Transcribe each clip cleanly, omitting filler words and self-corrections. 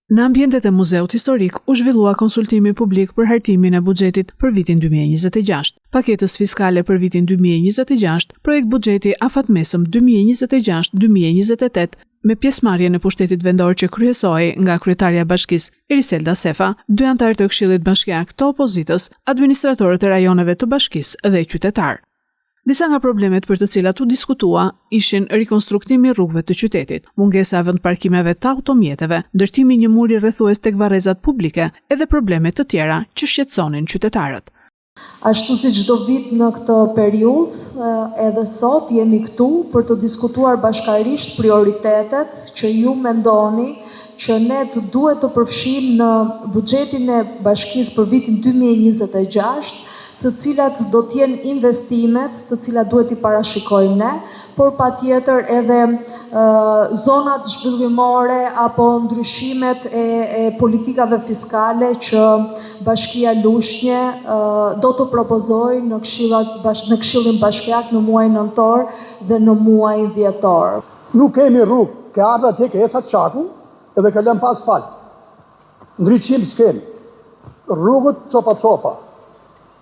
Në ambientet e Muzeut Historik u zhvillua konsultimi publik për hartimin e buxhetit për vitin 2026. Paketës fiskale për vitin 2026, projekt buxheti afatmesëm 2026-2028 me pjesëmarrjen e pushtetit vendor që kryesohej nga kryetarja e Bashkisë Eriselda Sefa, 2 anëtarë të Këshillit Bashkiak të opozitës, administratorët e rajoneve të Bashkisë dhe qytetarë. Disa nga problemet për të cilat u diskutua ishin rikonstruktimi rrugëve të qytetit, mungesa e vendparkimeve të automjeteve, ndërtimi një muri rrethues tek varrezat publike, edhe probleme të tjera që shqetësonin qytetarët. Ashtu si çdo vit në këtë periudhë, edhe sot jemi këtu për të diskutuar bashkërisht prioritetet që ju mendoni që ne të duhet të përfshijmë në buxhetin e Bashkisë për vitin 2026, të cilat do t'jenë investimet, të cilat duhet i parashikojmë ne, por patjetër edhe zonat zhvillimore apo ndryshimet e politikave fiskale që Bashkia Lushnjë do të propozojë në Këshillin Bashkiak në muajin nëntor dhe në muajin dhjetor. Nuk kemi rrugë, ke ardha atje ke ecat qaku edhe ke lënë pa asfalt. Ndriçim s'kemi. Rrugët copa.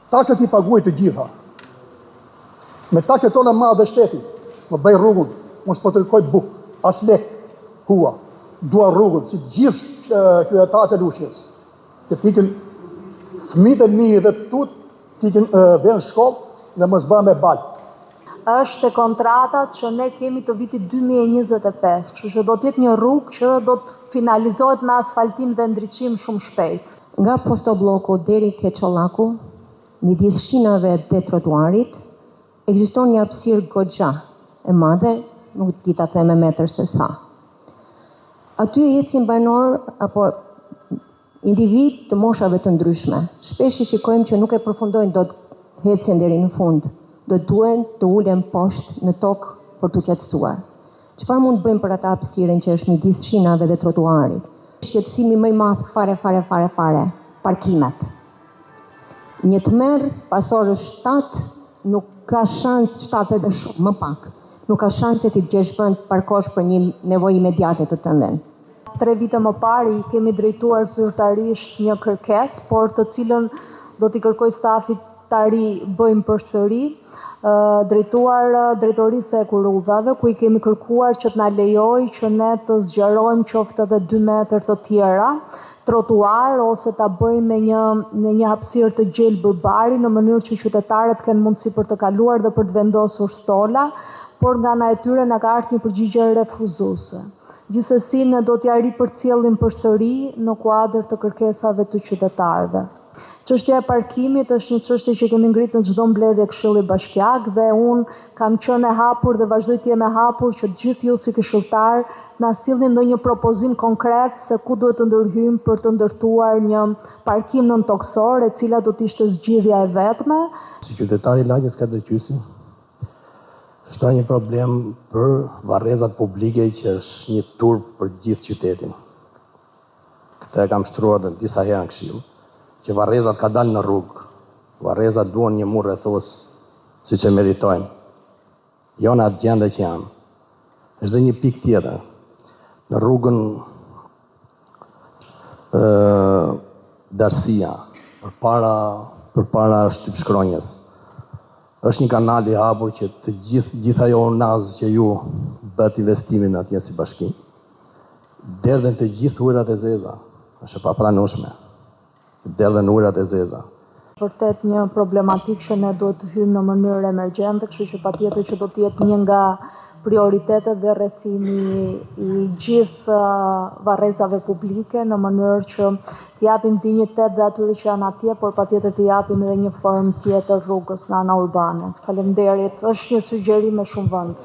Takët i paguaj të gjitha. Me takët tonë madhe shteti, më bëj rrugën, mos po të kërkoj bukë, as lek, hua. Dua rrugën, si gjithë kryetarët e Lushnjës. Që t'iken fëmijët e mi dhe tut, t'iken vjen shkollë dhe mos bëhen me balë. Është kontratat që ne kemi të vitit 2025, kështu që do t'jetë një rrugë që do të finalizohet me asfaltim dhe ndriçim shumë shpejt. Nga postobloku deri ke Çollaku, midis shinave të trotuarit, ekziston një hapësirë goxha e madhe, nuk di ta them me metër se sa. Aty ecin banor apo individ të moshave të ndryshme. Shpesh i shikojmë që nuk e përfundojnë dot ecjen deri në fund. Do duhen të ulen poshtë në tokë për të qetësuar. Çfarë mund të bëjmë për atë hapësirën që është midis shinave dhe trotuarit? Shqetësimi më i madh fare, parkimet. Një tmerr pas orës 7 nuk ka shans, 7 edhe shumë më pak, nuk ka shanse ti gjesh vend parkosh për një nevojë imediate të tënden. 3 vite më parë i kemi drejtuar zyrtarisht një kërkesë, por të cilën do t'i kërkoj stafit të ri bëjmë përsëri, drejtuar drejtorisë e kurudhave, ku i kemi kërkuar që të na lejojë që ne të zgjerojmë qoftë edhe 2 metër të tjera, trotuar ose ta bëjmë me një hapësirë të gjelë bërbari në mënyrë që qytetarët kanë mundësi për të kaluar dhe për të vendosur stola, por nga ana e tyre na ka ardhur një përgjigje refuzuese. Gjithsesi ne do t'ja ripërcjellim përsëri në kuadër të kërkesave të qytetarëve. Çështja e parkimit është një çështje që kemi ngritur në çdo mbledhje Këshilli Bashkiak dhe unë kam qenë e hapur dhe vazhdoj të jem e hapur që të gjithë ju si këshilltar na sillni ndonjë propozim konkret se ku duhet të ndërhyjmë për të ndërtuar një parkim nën toksor, e cila do të ishte zgjidhja e vetme. Si qytetari i Lagjës ka dërgjysi, është një problem për varrezat publike që është një turp për gjithë qytetin. Këtë e kam shtruar dhe disa herë në Këshill, që varrezat ka dalë në rrugë, varrezat duan një mur rrethues siç e meritojnë. Jo në atë gjendje që janë. Është dhe një pikë tjetër. Në rrugën Darsia, përpara shtypshkronjës. Është një kanal i hapur që të gjithë ajo unazë që ju bët investimin atje si bashki, derdhen të gjithë ujërat e zeza. Është e papranueshme. Derdhen ujërat e zeza. Vërtet një problematikë që ne duhet të hyjmë në mënyrë emergjente, kështu që patjetër që do të jetë një nga prioritetet dhe rrethimi i gjithë varrezave publike në mënyrë që të japim dinjitet dhe atyre që janë atje, por patjetër të japim edhe një formë tjetër rrugës nga ana urbane. Faleminderit, është një sugjerim me shumë vend.